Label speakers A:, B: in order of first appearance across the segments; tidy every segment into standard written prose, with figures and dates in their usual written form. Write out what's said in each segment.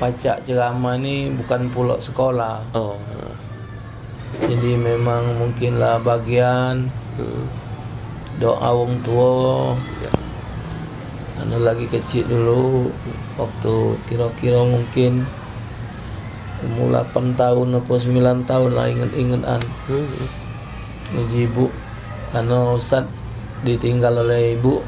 A: pacak ceramah ni bukan pula sekolah.
B: Oh.
A: Jadi memang mungkinlah bagian doa wong tua.
B: Ya.
A: Anu lagi kecil dulu, waktu kira-kira mungkin umur 8 tahun atau 9 tahun lah, inget-ingetan. Ngaji ibu, karena Ustaz ditinggal oleh ibu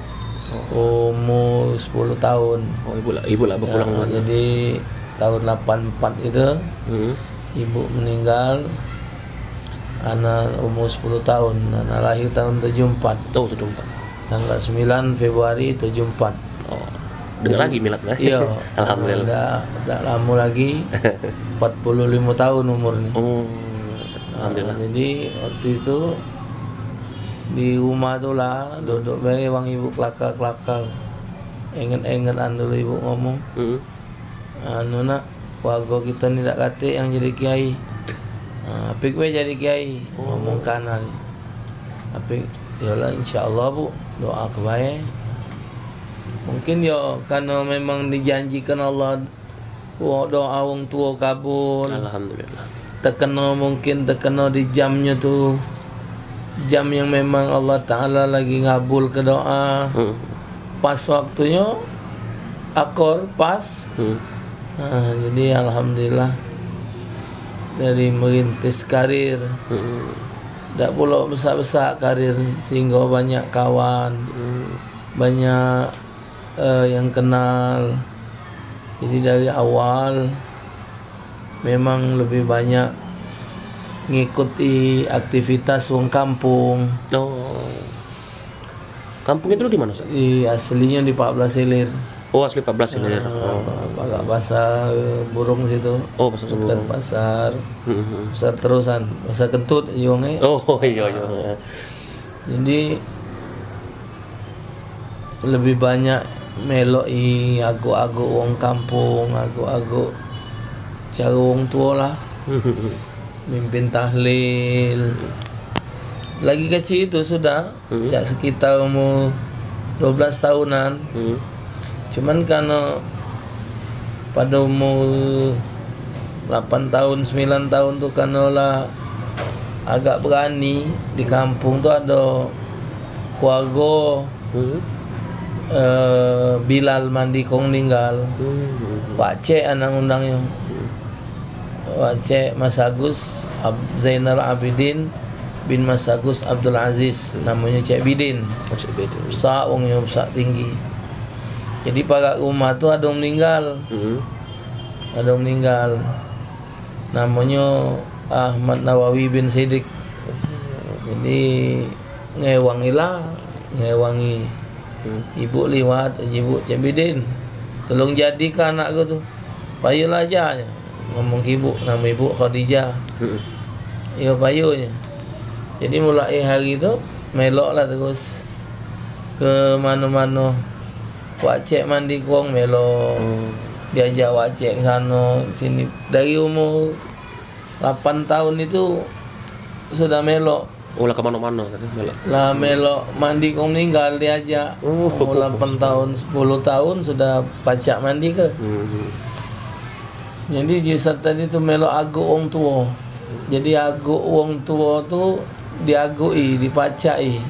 A: umur 10 tahun.
B: Oh, ibu lah berpulang.
A: Jadi tahun 84 itu ibu meninggal, anak umur 10 tahun, anak lahir tahun 74.
B: Oh, 74.
A: Tanggal 9 Februari 74.
B: Oh, dengar lagi miladnya.
A: Iya.
B: Alhamdulillah.
A: Udah lama lagi. 45 tahun umurnya.
B: Oh, alhamdulillah.
A: Jadi waktu itu di rumah tu lah duduk bae wang ibu kelakar-kelakar. Enget-engetan dulu ibu ngomong. Anu nak, keluarga kita ni tak kate yang jadi kiai. Apik we jadi kiai. Ngomong kanan. Apik, yalah insyaallah bu, doa kebaik. Mungkin yo karena memang dijanjikan Allah doa wong tua kabul.
B: Alhamdulillah.
A: Terkena di jamnya tu, jam yang memang Allah Ta'ala lagi ngabul ke doa. Pas waktunya akor pas. Jadi alhamdulillah dari merintis karir, tak pula besar-besar karir ni, sehingga banyak kawan, banyak yang kenal. Jadi dari awal memang lebih banyak ngikuti aktivitas wong kampung.
B: Oh. Kampung itu di mana, Ustaz?
A: Aslinya di 14 Ilir.
B: Oh, asli 14 ini.
A: Agak pasar burung situ.
B: Oh, pasar burung.
A: Pasar terusan, pasar kentut yongnya.
B: Oh, iya.
A: Jadi lebih banyak meloi agu-agu wong kampung, agu-agu cara wong tua lah. Mimpin tahlil. Lagi kecil itu sudah, sekitar umur 12 tahunan. Cuman karena pada umur 8 tahun, 9 tahun tu karena lah agak berani. Di kampung tu ada keluarga Bilal Mandi Kong ninggal. Pak Cik anak undangnya. Pak Cik Mas Agus Zainal Abidin bin Mas Agus Abdul Aziz, namanya Cik Bidin.
B: Cik Bidin.
A: Besar orangnya, besar tinggi. Jadi pada rumah tu ada yang meninggal. Ada yang meninggal. Namanya Ahmad Nawawi bin Siddiq. Jadi ngewangi. Ibu liwat, ibu Cik Bidin, tolong jadikan anak aku tu. Payulah aja. Ngomong ke ibu, nama ibu Khadijah. Ya payunya. Jadi mulai hari tu meloklah terus ke mana-mana. Wak Cik Mandi Kong melok. Diajak Wak Cik sana sini. Dari umur 8 tahun itu sudah melok.
B: Oh, lah ke mana-mana tadi melok.
A: Lah melok Mandi Kong meninggal diajak. Umur 8 tahun, 10 tahun sudah pacak mandi ke. Jadi jisat tadi tu melok aguk wong tua. Jadi aguk wong tua tu diagui, dipacai.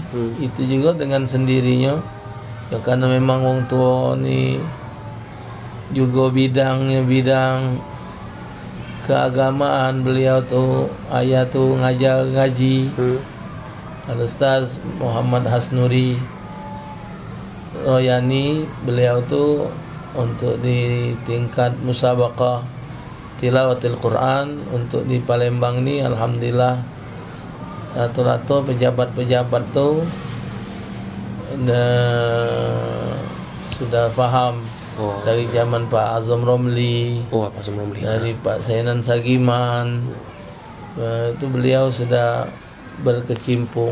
A: Itu juga dengan sendirinya. Ya karena memang wong tua ni juga bidangnya bidang keagamaan. Beliau tu ayah tu ngajar ngaji. Al-Ustaz Muhammad Hasnuri Royani, beliau tu untuk di tingkat musabaqah tilawatil Quran untuk di Palembang ni, alhamdulillah rata-rata pejabat-pejabat tu sudah faham. Dari zaman Pak Azam Romli,
B: Pak Azam Romli,
A: dari Pak Sainan Sagiman, itu beliau sudah berkecimpung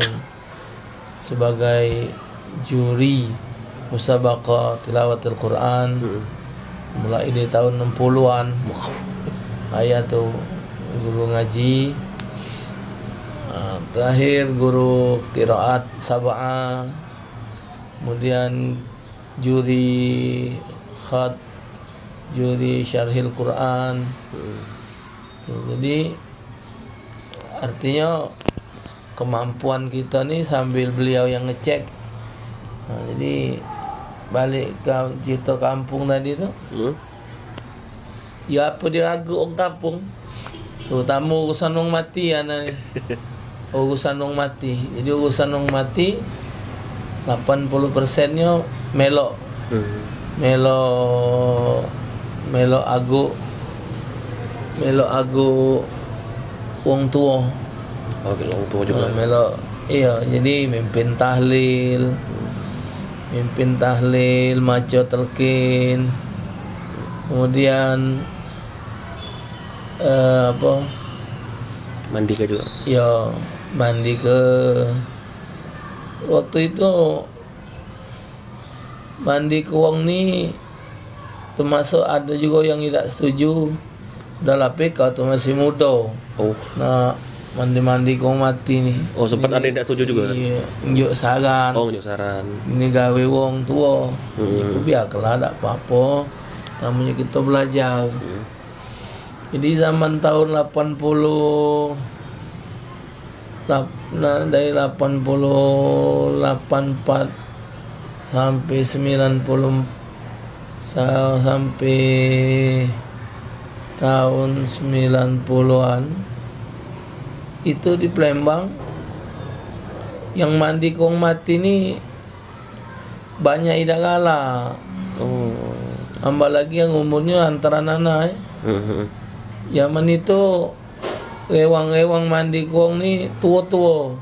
A: sebagai juri musabaqah tilawatul Quran mulai dari tahun 60-an. Ayah tu guru ngaji, terakhir guru qiraat sab'ah, kemudian juri khat juri syarhil Quran. Tuh, jadi artinya kemampuan kita nih sambil beliau yang ngecek. Nah, jadi balik ke cerita kampung tadi tuh. Ya apa dia lagu orang kampung. Terutama urusan orang mati anak ni. Urusan orang mati. Jadi urusan orang mati 80%-nya melok. Melok agu wong tua.
B: Oh, wong tua juga.
A: Melok iya, jadi mimpin tahlil. Mimpin tahlil, maca telkin. Kemudian apa?
B: Mandi ke juga.
A: Ya, mandi ke waktu itu mandi ke wong ni termasuk ada juga yang tidak setuju. Udah lah PK tu masih muda.
B: Oh.
A: Nah, mandi-mandi kau mati ni.
B: Oh, sempat ada yang tidak setuju juga.
A: Iya, njuk saran.
B: Oh, njuk saran.
A: Ini gawe wong tua. Itu biarlah tak apa-apa. Namanya kita belajar. Jadi zaman tahun 80 dari 84 sampai 90 sampai tahun 90-an itu di Palembang yang mandi kong mati ni banyak tidak kalah.
B: Oh.
A: Tambah lagi yang umurnya antara anak. Zaman itu rewang-rewang mandi kong ni tua-tua.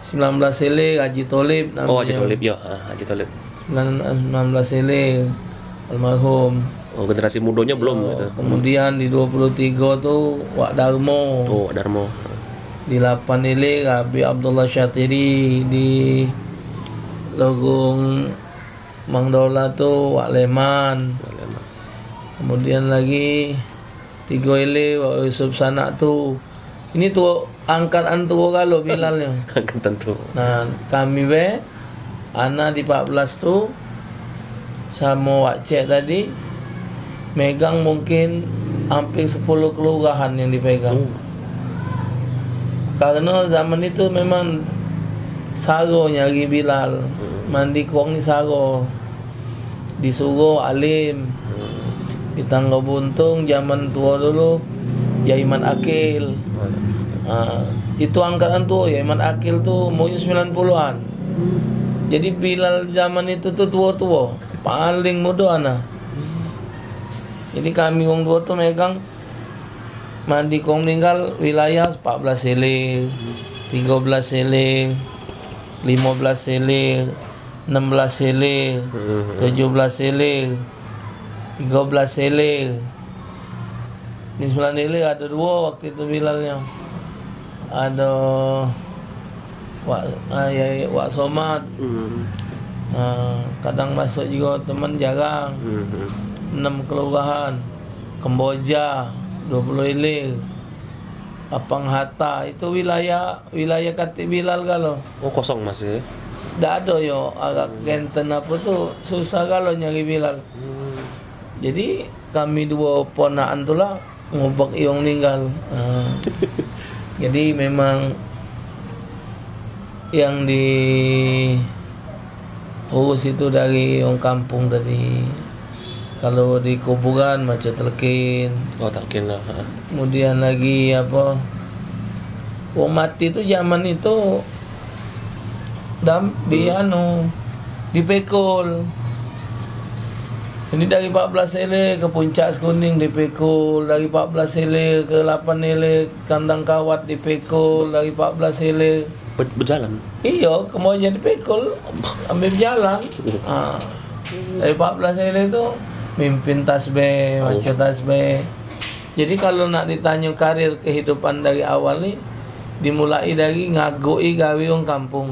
A: 19 sele Haji Tolib namanya.
B: Oh, Haji Tolib ya, Haji Tolib.
A: 19 sele almarhum.
B: Oh, generasi mudanya belum gitu.
A: Kemudian di 23 tu Wak Darmo.
B: Oh, Wak Darmo.
A: Di 8 ele Rabi Abdullah Syatiri. Di Logong Mang Dola tu Wak Leman. Kemudian lagi 3 ele Wak Yusuf Sanak tu. Ini tu angkatan tu kalau Bilalnya.
B: Angkatan tu.
A: Nah, kami Ana di 14 tu sama Wak Cek tadi megang mungkin hampir 10 kelurahan yang dipegang. Karena zaman itu memang saro nyari Bilal. Mandi kong ni saro. Disuruh alim. Di Tangga Buntung zaman tua dulu Yaiman Akil. Itu angkatan tu Yaiman Akil tu umurnya 90-an. Jadi Bilal zaman itu tuh tua-tua, paling muda anak. Jadi kami wong tua tu megang mandi kong meninggal wilayah 14 sele, 13 sele, 15 sele, 16 sele, 17 sele, 13 sele. Di 9 sele ada 2 waktu itu Bilalnya. Ada Wak Somad. Kadang masuk juga teman jarang. 6 kelurahan. Kamboja 20 ilir. Apang Hatta itu wilayah Khatib Bilal kalau.
B: Oh, kosong masih.
A: Dak ada yo agak kenten apa tu susah kalau nyari Bilal. Jadi kami 2 ponakan tu lah ngubek iong meninggal. Jadi memang yang di urus itu dari orang kampung tadi. Kalau di kuburan macam telkin.
B: Oh, telkin lah.
A: Kemudian lagi apa? Wong mati itu zaman itu dipekul. Ini dari 14 ele ke Puncak Sekuning dipekul, dari 14 ele ke 8 ele Kandang Kawat dipekul, dari 14 ele
B: berjalan.
A: Iya, kemudian dipekul ambil berjalan. Dari 14 ele itu mimpin tasbih, baca tasbih. Jadi kalau nak ditanya karir kehidupan dari awal ni dimulai dari ngagoi gawe wong kampung.